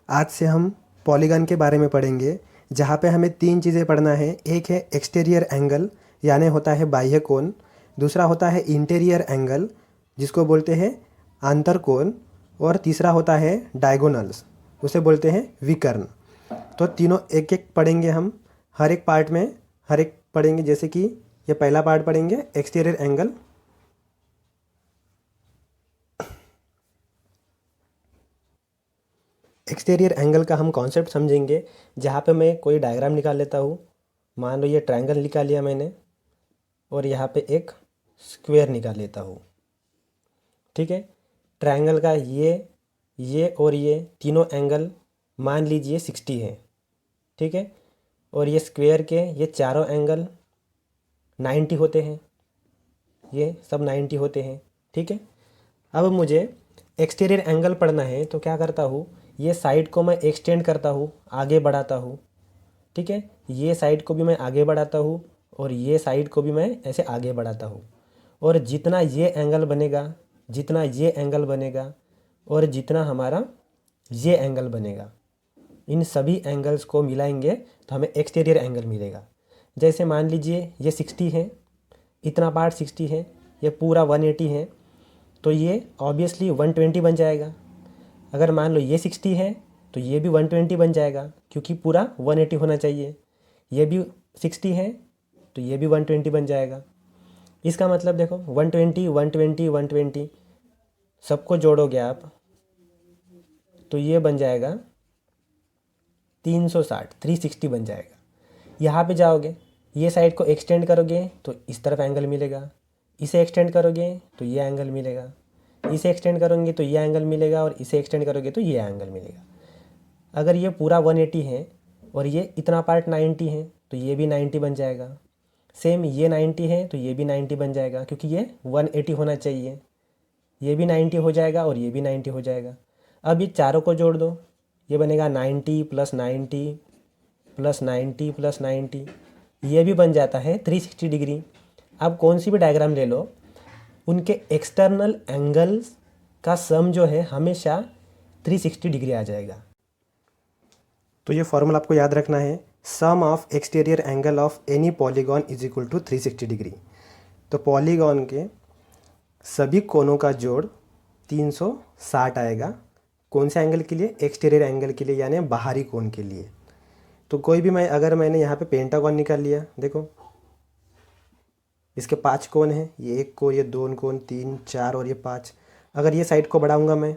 आज से हम पॉलीगन के बारे में पढ़ेंगे, जहाँ पे हमें तीन चीज़ें पढ़ना है। एक है एक्सटीरियर एंगल, यानी होता है बाह्य कोण। दूसरा होता है इंटीरियर एंगल, जिसको बोलते हैं आंतर कोण। और तीसरा होता है डायगोनल्स, उसे बोलते हैं विकर्ण। तो तीनों एक एक पढ़ेंगे हम, हर एक पार्ट में हर एक पढ़ेंगे। जैसे कि ये पहला पार्ट पढ़ेंगे एक्सटीरियर एंगल। एक्सटीरियर एंगल का हम कॉन्सेप्ट समझेंगे, जहाँ पे मैं कोई डायग्राम निकाल लेता हूँ। मान लो ये ट्रायंगल निकाल लिया मैंने, और यहाँ पे एक स्क्वायर निकाल लेता हूँ। ठीक है, ट्रायंगल का ये और ये तीनों एंगल मान लीजिए 60 है। ठीक है, और ये स्क्वायर के ये चारों एंगल 90 होते हैं, ये सब 90 होते हैं। ठीक है, अब मुझे एक्सटीरियर एंगल पढ़ना है, तो क्या करता हूँ, ये साइड को मैं एक्सटेंड करता हूँ, आगे बढ़ाता हूँ। ठीक है, ये साइड को भी मैं आगे बढ़ाता हूँ, और ये साइड को भी मैं ऐसे आगे बढ़ाता हूँ। और जितना ये एंगल बनेगा, जितना ये एंगल बनेगा, और जितना हमारा ये एंगल बनेगा, इन सभी एंगल्स को मिलाएंगे तो हमें एक्सटीरियर एंगल मिलेगा। जैसे मान लीजिए ये 60 है, इतना पार्ट 60 है, ये पूरा 180 है, तो ये ऑब्वियसली 120 बन जाएगा। अगर मान लो ये 60 है तो ये भी 120 बन जाएगा, क्योंकि पूरा 180 होना चाहिए। ये भी 60 है तो ये भी 120 बन जाएगा। इसका मतलब देखो 120 120 120 सबको जोड़ोगे आप, तो ये बन जाएगा 360, 360 बन जाएगा। यहाँ पे जाओगे, ये साइड को एक्सटेंड करोगे तो इस तरफ एंगल मिलेगा, इसे एक्सटेंड करोगे तो ये एंगल मिलेगा, इसे एक्सटेंड करोगे तो ये एंगल मिलेगा, और इसे एक्सटेंड करोगे तो ये एंगल मिलेगा। अगर ये पूरा 180 है और ये इतना पार्ट 90 है, तो ये भी 90 बन जाएगा। सेम ये 90 है तो ये भी 90 बन जाएगा, क्योंकि ये 180 होना चाहिए। ये भी 90 हो जाएगा और ये भी 90 हो जाएगा। अब ये चारों को जोड़ दो, ये बनेगा 90 प्लस 90 प्लस 90 प्लस 90, ये भी बन जाता है 360 डिग्री। अब कौन सी भी डायग्राम ले लो, उनके एक्सटर्नल एंगल्स का सम जो है हमेशा 360 डिग्री आ जाएगा। तो ये फॉर्मूला आपको याद रखना है, sum of exterior angle of any polygon is equal to 360 degree. तो पॉलीगॉन के सभी कोनों का जोड़ 360 आएगा। कौन से एंगल के लिए? एक्सटीरियर एंगल के लिए, यानी बाहरी कोण के लिए। तो कोई भी अगर मैंने यहाँ पे पेंटागॉन निकाल लिया, देखो इसके 5 कोण हैं, ये एक कोण, ये 2 कोण, 3 4 और ये 5। अगर ये साइड को बढ़ाऊंगा मैं,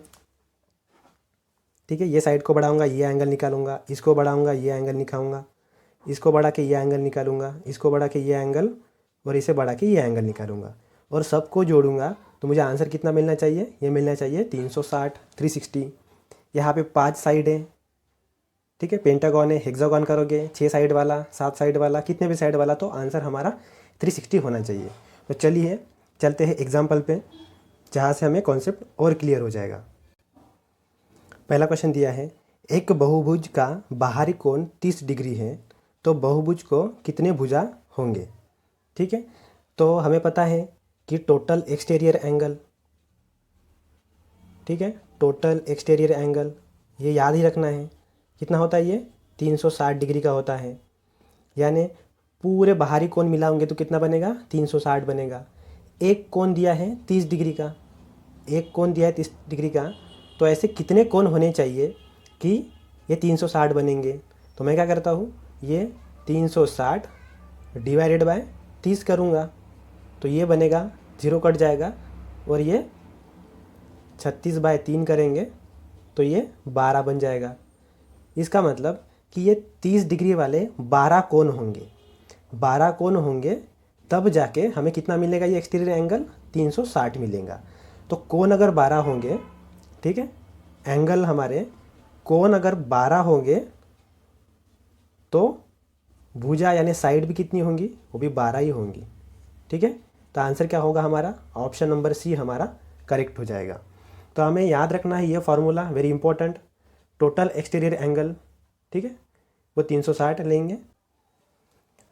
ठीक है, ये साइड को बढ़ाऊंगा, ये एंगल निकालूंगा, इसको बढ़ाऊंगा, ये एंगल निकालूंगा, इसको बढ़ा के ये एंगल निकालूंगा, इसको बढ़ा के ये एंगल, और इसे बढ़ा के ये एंगल निकालूंगा, और सबको जोड़ूंगा तो मुझे आंसर कितना मिलना चाहिए? ये मिलना चाहिए 360, 360। यहाँ पे 5 साइड है, ठीक है, पेंटागॉन है। हेक्सागॉन करोगे 6 साइड वाला, 7 साइड वाला, कितने भी साइड वाला, तो आंसर हमारा 360 होना चाहिए। तो चलिए चलते हैं एग्जाम्पल पे, जहाँ से हमें कॉन्सेप्ट और क्लियर हो जाएगा। पहला क्वेश्चन दिया है, एक बहुभुज का बाहरी कोण 30 डिग्री है, तो बहुभुज को कितने भुजा होंगे? ठीक है, तो हमें पता है कि टोटल एक्सटीरियर एंगल, ठीक है, टोटल एक्सटीरियर एंगल ये याद ही रखना है। कितना होता है ये? 360 डिग्री का होता है। यानी पूरे बाहरी कोण मिलाओगे तो कितना बनेगा? 360 बनेगा। एक कोण दिया है 30 डिग्री का, एक कोण दिया है 30 डिग्री का, तो ऐसे कितने कोण होने चाहिए कि ये 360 बनेंगे? तो मैं क्या करता हूँ, ये 360 डिवाइडेड बाय 30 करूँगा, तो ये बनेगा, 0 कट जाएगा, और ये 36/3 करेंगे तो ये 12 बन जाएगा। इसका मतलब कि ये 30 डिग्री वाले 12 कोण होंगे। 12 कोण होंगे तब जाके हमें कितना मिलेगा? ये एक्सटीरियर एंगल 360 मिलेगा। तो कोण अगर 12 होंगे, ठीक है, एंगल हमारे कोण अगर 12 होंगे, तो भुजा यानी साइड भी कितनी होंगी? वो भी 12 ही होंगी। ठीक है, तो आंसर क्या होगा हमारा? ऑप्शन नंबर सी हमारा करेक्ट हो जाएगा। तो हमें याद रखना है ये formula, very important. Total exterior angle, ठीक है, वो 360 लेंगे।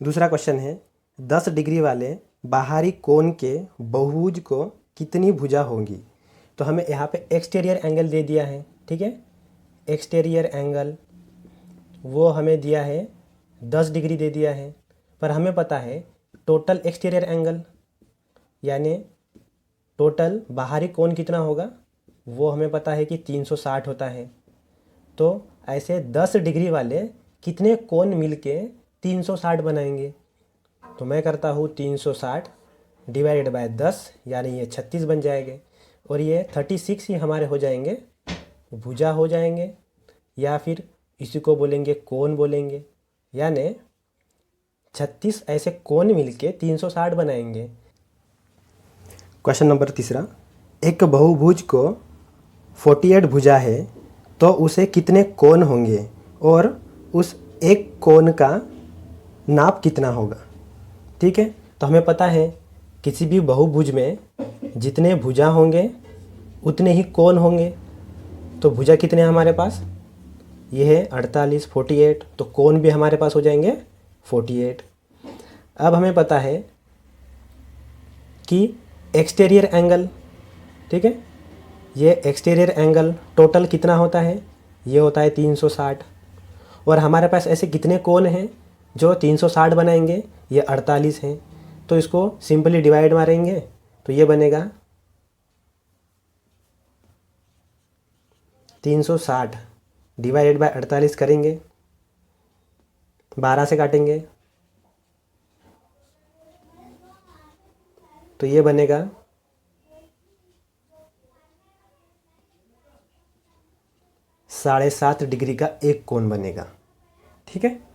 दूसरा क्वेश्चन है, 10 डिग्री वाले बाहरी कोण के बहुभुज को कितनी भुजा होंगी? तो हमें यहाँ पे एक्सटीरियर एंगल दे दिया है, ठीक है, एक्सटीरियर एंगल वो हमें दिया है 10 डिग्री दे दिया है, पर हमें पता है टोटल एक्सटीरियर एंगल यानी टोटल बाहरी कोण कितना होगा, वो हमें पता है कि 360 होता है। तो ऐसे 10 डिग्री वाले कितने कोण मिलके 360 बनाएंगे? तो मैं करता हूँ 360 डिवाइडेड बाय 10 यानी ये 36 बन जाएंगे, और ये 36 ही हमारे हो जाएंगे भुजा हो जाएंगे, या फिर इसी को बोलेंगे कोण बोलेंगे। यानी 36 ऐसे कोण मिलके 360 बनाएंगे। क्वेश्चन नंबर 3, एक बहुभुज को 48 भुजा है तो उसे कितने कोण होंगे और उस एक कोण का नाप कितना होगा? ठीक है, तो हमें पता है किसी भी बहुभुज में जितने भुजा होंगे उतने ही कोण होंगे। तो भुजा कितने हैं हमारे पास? ये है 48, 48, तो कोण भी हमारे पास हो जाएंगे 48। अब हमें पता है कि एक्सटीरियर एंगल, ठीक है, ये एक्सटीरियर एंगल टोटल कितना होता है? ये होता है 360, और हमारे पास ऐसे कितने कोण हैं जो 360 बनाएंगे? ये 48 हैं। तो इसको सिंपली डिवाइड मारेंगे तो ये बनेगा 360 डिवाइडेड बाय 48 करेंगे, 12 से काटेंगे तो ये बनेगा 7.5 डिग्री का एक कोण बनेगा। ठीक है।